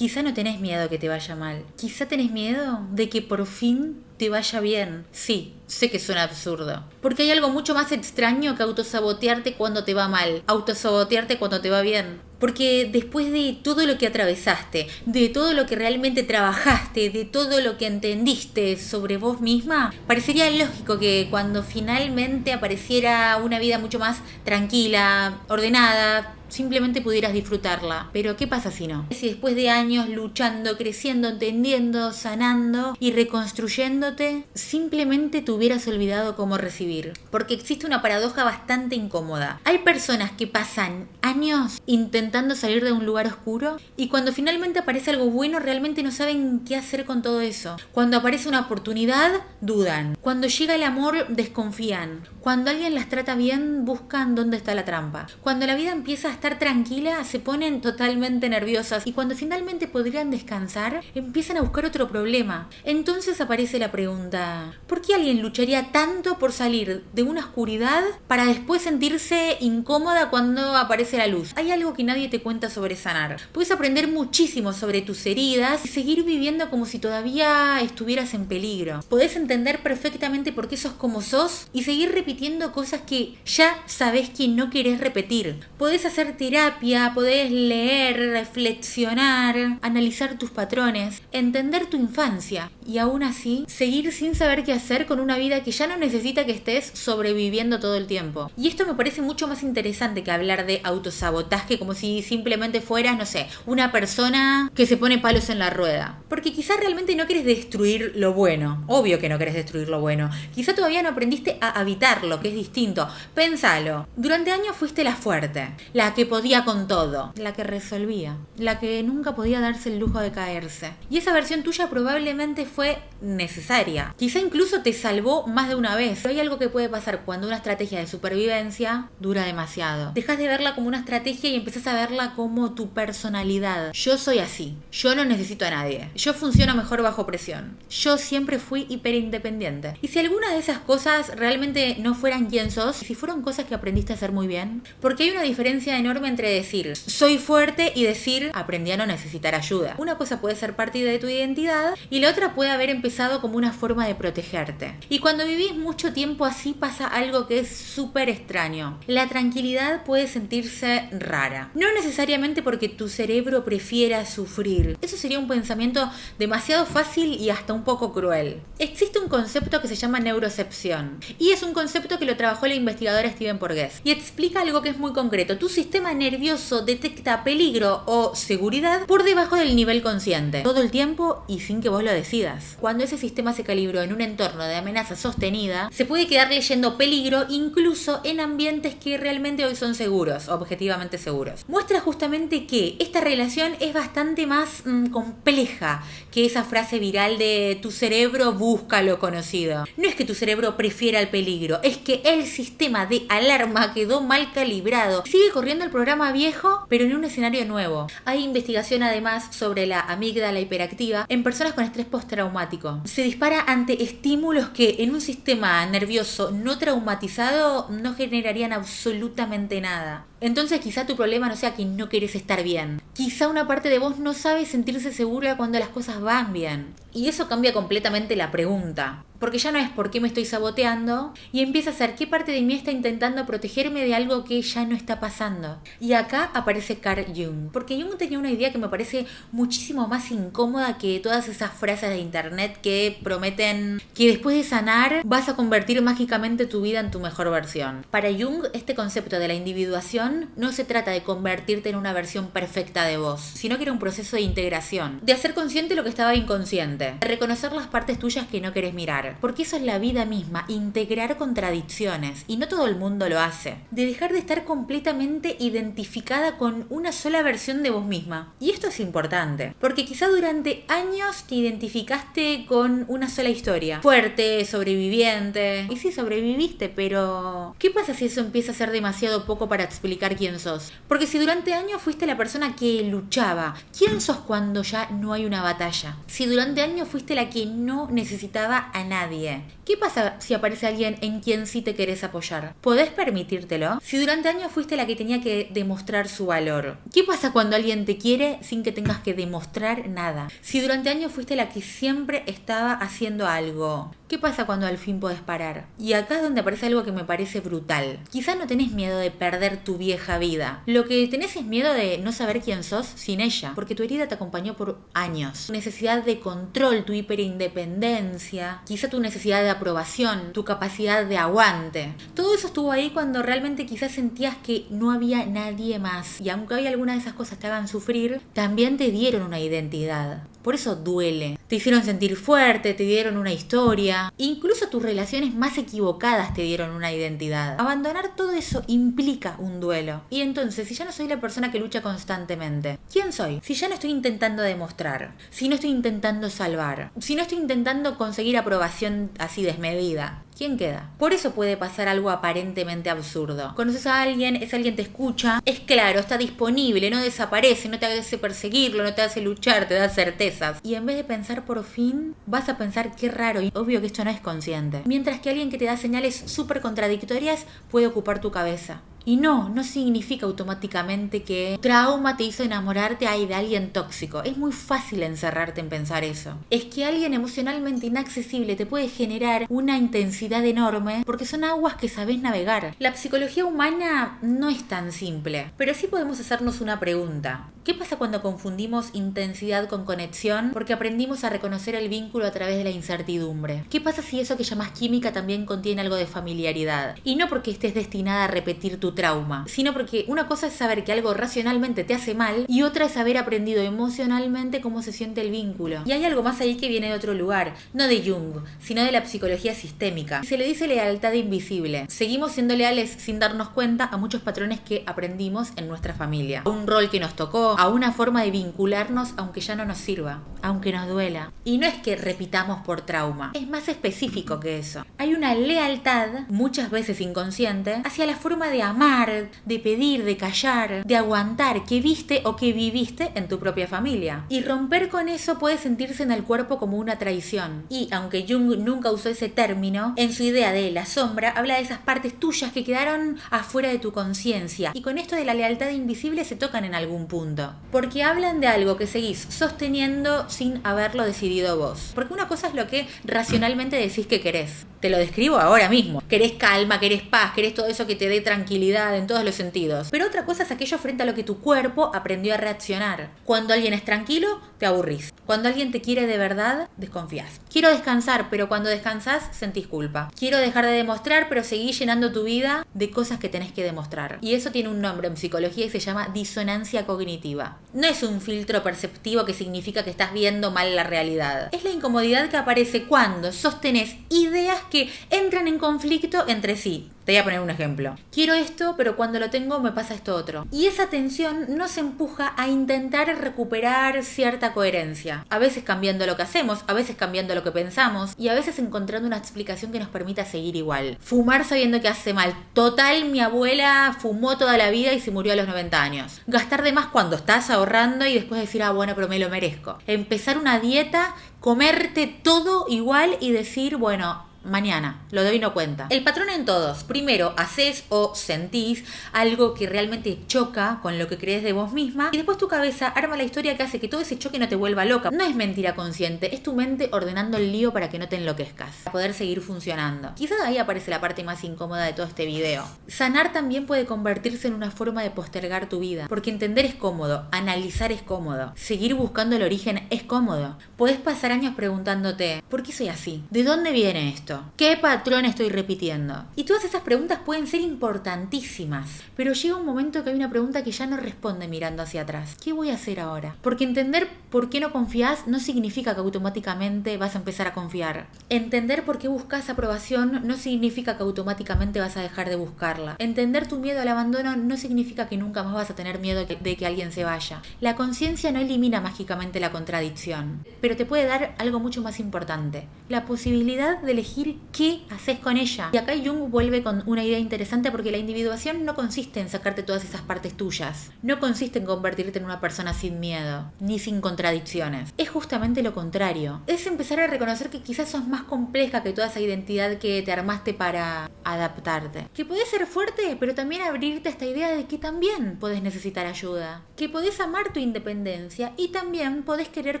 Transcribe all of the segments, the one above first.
Quizá no tenés miedo que te vaya mal. Quizá tenés miedo de que por fin te vaya bien. Sí, sé que suena absurdo. Porque hay algo mucho más extraño que autosabotearte cuando te va mal, autosabotearte cuando te va bien. Porque después de todo lo que atravesaste, de todo lo que realmente trabajaste, de todo lo que entendiste sobre vos misma, parecería lógico que cuando finalmente apareciera una vida mucho más tranquila, ordenada, simplemente pudieras disfrutarla. Pero ¿qué pasa si no? Si después de años luchando, creciendo, entendiendo, sanando y reconstruyéndote, simplemente te hubieras olvidado cómo recibir. Porque existe una paradoja bastante incómoda. Hay personas que pasan años intentando salir de un lugar oscuro y cuando finalmente aparece algo bueno realmente no saben qué hacer con todo eso. Cuando aparece una oportunidad, dudan. Cuando llega el amor, desconfían. Cuando alguien las trata bien, buscan dónde está la trampa. Cuando la vida empieza a estar tranquila, se ponen totalmente nerviosas y cuando finalmente podrían descansar, empiezan a buscar otro problema. Entonces aparece la pregunta, ¿por qué alguien lucharía tanto por salir de una oscuridad para después sentirse incómoda cuando aparece la luz? Hay algo que nadie te cuenta sobre sanar. Puedes aprender muchísimo sobre tus heridas y seguir viviendo como si todavía estuvieras en peligro. Podés entender perfectamente por qué sos como sos y seguir repitiendo cosas que ya sabés que no querés repetir. Podés hacer terapia, podés leer, reflexionar, analizar tus patrones, entender tu infancia y aún así seguir sin saber qué hacer con una vida que ya no necesita que estés sobreviviendo todo el tiempo. Y esto me parece mucho más interesante que hablar de autosabotaje como si simplemente fueras, no sé, una persona que se pone palos en la rueda. Porque quizás realmente no querés destruir lo bueno. Obvio que no querés destruir lo bueno. Quizá todavía no aprendiste a habitarlo, que es distinto. Pensalo. Durante años fuiste la fuerte, la que podía con todo, la que resolvía, la que nunca podía darse el lujo de caerse. Y esa versión tuya probablemente fue necesaria. Quizá incluso te salvó más de una vez. Pero hay algo que puede pasar cuando una estrategia de supervivencia dura demasiado. Dejas de verla como una estrategia y empezás a verla como tu personalidad. Yo soy así. Yo no necesito a nadie. Yo funciono mejor bajo presión. Yo siempre fui hiperindependiente. Y si alguna de esas cosas realmente no fueran quien sos, si fueron cosas que aprendiste a hacer muy bien, porque hay una diferencia enorme entre decir soy fuerte y decir aprendí a no necesitar ayuda. Una cosa puede ser parte de tu identidad y la otra puede haber empezado como una forma de protegerte. Y cuando vivís mucho tiempo así pasa algo que es súper extraño. La tranquilidad puede sentirse rara. No necesariamente porque tu cerebro prefiera sufrir. Eso sería un pensamiento demasiado fácil y hasta un poco cruel. Existe un concepto que se llama neurocepción y es un concepto que lo trabajó la investigadora Steven Porges y explica algo que es muy concreto. Tu sistema nervioso detecta peligro o seguridad por debajo del nivel consciente todo el tiempo y sin que vos lo decidas. Cuando ese sistema se calibró en un entorno de amenaza sostenida, se puede quedar leyendo peligro incluso en ambientes que realmente hoy son seguros, objetivamente seguros. Muestra justamente que esta relación es bastante más compleja que esa frase viral de tu cerebro busca lo conocido. No es que tu cerebro prefiera el peligro, es que el sistema de alarma quedó mal calibrado. Sigue corriendo el programa viejo, pero en un escenario nuevo. Hay investigación además sobre la amígdala hiperactiva en personas con estrés postraumático. Se dispara ante estímulos que en un sistema nervioso no traumatizado no generarían absolutamente nada. Entonces quizá tu problema no sea que no querés estar bien. Quizá una parte de vos no sabe sentirse segura cuando las cosas van bien. Y eso cambia completamente la pregunta. Porque ya no es por qué me estoy saboteando y empieza a ser qué parte de mí está intentando protegerme de algo que ya no está pasando. Y acá aparece Carl Jung. Porque Jung tenía una idea que me parece muchísimo más incómoda que todas esas frases de internet que prometen que después de sanar vas a convertir mágicamente tu vida en tu mejor versión. Para Jung, este concepto de la individuación no se trata de convertirte en una versión perfecta de vos, sino que era un proceso de integración, de hacer consciente lo que estaba inconsciente, de reconocer las partes tuyas que no querés mirar. Porque eso es la vida misma, integrar contradicciones, y no todo el mundo lo hace. De dejar de estar completamente identificada con una sola versión de vos misma. Y esto es importante, porque quizá durante años te identificaste con una sola historia. Fuerte, sobreviviente. Y sí, sobreviviste, pero ¿qué pasa si eso empieza a ser demasiado poco para explicar quién sos? Porque si durante años fuiste la persona que luchaba, ¿quién sos cuando ya no hay una batalla? Si durante años fuiste la que no necesitaba a nadie, nadie. ¿Qué pasa si aparece alguien en quien sí te querés apoyar? ¿Podés permitírtelo? Si durante años fuiste la que tenía que demostrar su valor. ¿Qué pasa cuando alguien te quiere sin que tengas que demostrar nada? Si durante años fuiste la que siempre estaba haciendo algo. ¿Qué pasa cuando al fin podés parar? Y acá es donde aparece algo que me parece brutal. Quizás no tenés miedo de perder tu vieja vida. Lo que tenés es miedo de no saber quién sos sin ella, porque tu herida te acompañó por años. Tu necesidad de control, tu hiperindependencia, quizá tu necesidad de aprobación, tu capacidad de aguante. Todo eso estuvo ahí cuando realmente quizás sentías que no había nadie más. Y aunque hoy algunas de esas cosas te hagan sufrir, también te dieron una identidad. Por eso duele. Te hicieron sentir fuerte, te dieron una historia. Incluso tus relaciones más equivocadas te dieron una identidad. Abandonar todo eso implica un duelo. Y entonces, si ya no soy la persona que lucha constantemente, ¿quién soy? Si ya no estoy intentando demostrar, si no estoy intentando salvar, si no estoy intentando conseguir aprobación así desmedida, ¿quién queda? Por eso puede pasar algo aparentemente absurdo. Conoces a alguien, ese alguien te escucha, es claro, está disponible, no desaparece, no te hace perseguirlo, no te hace luchar, te da certezas. Y en vez de pensar por fin, vas a pensar qué raro, y obvio que esto no es consciente. Mientras que alguien que te da señales súper contradictorias puede ocupar tu cabeza. Y no significa automáticamente que trauma te hizo enamorarte de alguien tóxico. Es muy fácil encerrarte en pensar eso. Es que alguien emocionalmente inaccesible te puede generar una intensidad enorme porque son aguas que sabés navegar. La psicología humana no es tan simple, pero sí podemos hacernos una pregunta. ¿Qué pasa cuando confundimos intensidad con conexión porque aprendimos a reconocer el vínculo a través de la incertidumbre? ¿Qué pasa si eso que llamas química también contiene algo de familiaridad? Y no porque estés destinada a repetir tu trauma, sino porque una cosa es saber que algo racionalmente te hace mal y otra es haber aprendido emocionalmente cómo se siente el vínculo. Y hay algo más ahí que viene de otro lugar, no de Jung, sino de la psicología sistémica. Se le dice lealtad invisible. Seguimos siendo leales sin darnos cuenta a muchos patrones que aprendimos en nuestra familia. A un rol que nos tocó, a una forma de vincularnos aunque ya no nos sirva, aunque nos duela. Y no es que repitamos por trauma, es más específico que eso. Hay una lealtad, muchas veces inconsciente, hacia la forma de amar, de pedir, de callar, de aguantar que viste o que viviste en tu propia familia. Y romper con eso puede sentirse en el cuerpo como una traición. Y aunque Jung nunca usó ese término, en su idea de la sombra habla de esas partes tuyas que quedaron afuera de tu conciencia. Y con esto de la lealtad invisible se tocan en algún punto. Porque hablan de algo que seguís sosteniendo sin haberlo decidido vos. Porque una cosa es lo que racionalmente decís que querés. Te lo describo ahora mismo. Querés calma, querés paz, querés todo eso que te dé tranquilidad en todos los sentidos. Pero otra cosa es aquello frente a lo que tu cuerpo aprendió a reaccionar. Cuando alguien es tranquilo, te aburrís. Cuando alguien te quiere de verdad, desconfías. Quiero descansar, pero cuando descansás, sentís culpa. Quiero dejar de demostrar, pero seguís llenando tu vida de cosas que tenés que demostrar. Y eso tiene un nombre en psicología y se llama disonancia cognitiva. No es un filtro perceptivo que significa que estás viendo mal la realidad. Es la incomodidad que aparece cuando sostenés ideas que entran en conflicto entre sí. Te voy a poner un ejemplo. Quiero esto, pero cuando lo tengo me pasa esto otro. Y esa tensión nos empuja a intentar recuperar cierta coherencia. A veces cambiando lo que hacemos, a veces cambiando lo que pensamos y a veces encontrando una explicación que nos permita seguir igual. Fumar sabiendo que hace mal. Total, mi abuela fumó toda la vida y se murió a los 90 años. Gastar de más cuando estás ahorrando y después decir, bueno, pero me lo merezco. Empezar una dieta, comerte todo igual y decir, bueno, mañana, lo doy no cuenta. El patrón en todos. Primero, haces o sentís algo que realmente choca con lo que crees de vos misma y después tu cabeza arma la historia que hace que todo ese choque no te vuelva loca. No es mentira consciente, es tu mente ordenando el lío para que no te enloquezcas, para poder seguir funcionando. Quizás ahí aparece la parte más incómoda de todo este video. Sanar también puede convertirse en una forma de postergar tu vida, porque entender es cómodo, analizar es cómodo, seguir buscando el origen es cómodo. Podés pasar años preguntándote, ¿por qué soy así? ¿De dónde viene esto? ¿Qué patrón estoy repitiendo? Y todas esas preguntas pueden ser importantísimas, pero llega un momento que hay una pregunta que ya no responde mirando hacia atrás. ¿Qué voy a hacer ahora? Porque entender por qué no confías no significa que automáticamente vas a empezar a confiar. Entender por qué buscas aprobación no significa que automáticamente vas a dejar de buscarla. Entender tu miedo al abandono no significa que nunca más vas a tener miedo de que alguien se vaya. La conciencia no elimina mágicamente la contradicción, pero te puede dar algo mucho más importante: la posibilidad de elegir elegir qué haces con ella. Y acá Jung vuelve con una idea interesante porque la individuación no consiste en sacarte todas esas partes tuyas. No consiste en convertirte en una persona sin miedo, ni sin contradicciones. Es justamente lo contrario. Es empezar a reconocer que quizás sos más compleja que toda esa identidad que te armaste para adaptarte. Que podés ser fuerte, pero también abrirte a esta idea de que también podés necesitar ayuda. Que podés amar tu independencia y también podés querer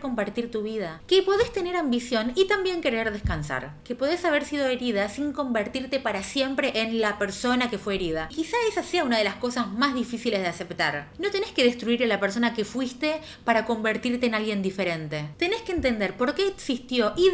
compartir tu vida. Que podés tener ambición y también querer descansar. Que podés haber sido herida sin convertirte para siempre en la persona que fue herida. Quizá esa sea una de las cosas más difíciles de aceptar. No tenés que destruir a la persona que fuiste para convertirte en alguien diferente. Tenés que entender por qué existió y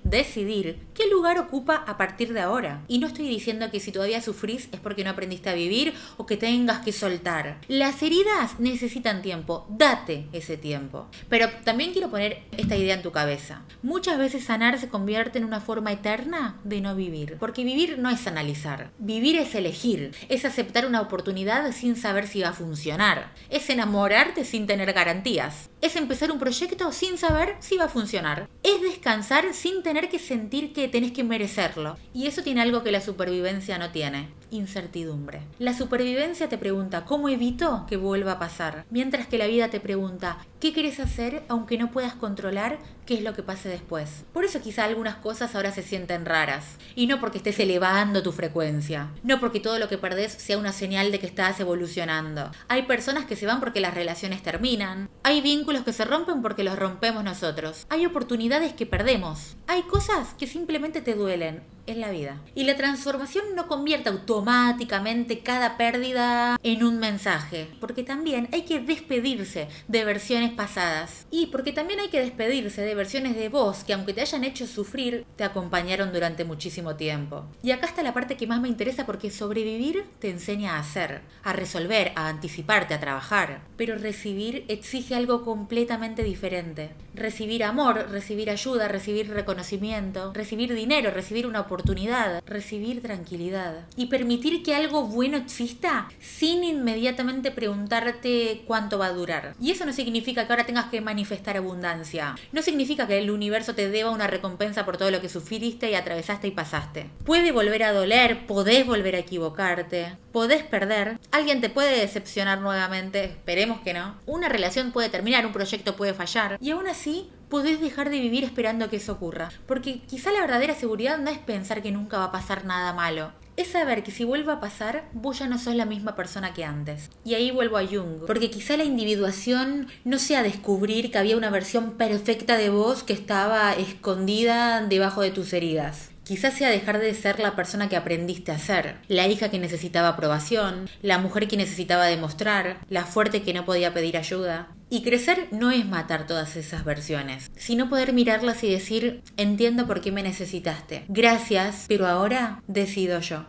decidir qué lugar ocupa a partir de ahora. Y no estoy diciendo que si todavía sufrís es porque no aprendiste a vivir o que tengas que soltar. Las heridas necesitan tiempo, date ese tiempo. Pero también quiero poner esta idea en tu cabeza. Muchas veces sanar se convierte en una forma eterna de no vivir. Porque vivir no es analizar. Vivir es elegir. Es aceptar una oportunidad sin saber si va a funcionar. Es enamorarte sin tener garantías. Es empezar un proyecto sin saber si va a funcionar. Es descansar sin tener que sentir que tenés que merecerlo. Y eso tiene algo que la supervivencia no tiene: incertidumbre. La supervivencia te pregunta ¿cómo evito que vuelva a pasar? Mientras que la vida te pregunta ¿qué querés hacer aunque no puedas controlar qué es lo que pase después? Por eso quizá algunas cosas ahora se sienten raras. Y no porque estés elevando tu frecuencia. No porque todo lo que perdés sea una señal de que estás evolucionando. Hay personas que se van porque las relaciones terminan. Hay vínculos que se rompen porque los rompemos nosotros. Hay oportunidades que perdemos. Hay cosas que simplemente te duelen. Es la vida. Y la transformación no convierte automáticamente cada pérdida en un mensaje. Porque también hay que despedirse de versiones pasadas. Y porque también hay que despedirse de versiones de vos que, aunque te hayan hecho sufrir, te acompañaron durante muchísimo tiempo. Y acá está la parte que más me interesa, porque sobrevivir te enseña a hacer, a resolver, a anticiparte, a trabajar. Pero recibir exige algo completamente diferente. Recibir amor, recibir ayuda, recibir reconocimiento, recibir dinero, recibir una oportunidad, recibir tranquilidad. Y permitir que algo bueno exista sin inmediatamente preguntarte cuánto va a durar. Y eso no significa que ahora tengas que manifestar abundancia. No significa que el universo te deba una recompensa por todo lo que sufriste y atravesaste y pasaste. Puede volver a doler, podés volver a equivocarte, podés perder, alguien te puede decepcionar nuevamente, esperemos que no. Una relación puede terminar, un proyecto puede fallar, y aún así podés dejar de vivir esperando que eso ocurra. Porque quizá la verdadera seguridad no es pensar que nunca va a pasar nada malo. Es saber que si vuelve a pasar, vos ya no sos la misma persona que antes. Y ahí vuelvo a Jung. Porque quizá la individuación no sea descubrir que había una versión perfecta de vos que estaba escondida debajo de tus heridas. Quizás sea dejar de ser la persona que aprendiste a ser, la hija que necesitaba aprobación, la mujer que necesitaba demostrar, la fuerte que no podía pedir ayuda. Y crecer no es matar todas esas versiones, sino poder mirarlas y decir: entiendo por qué me necesitaste. Gracias, pero ahora decido yo.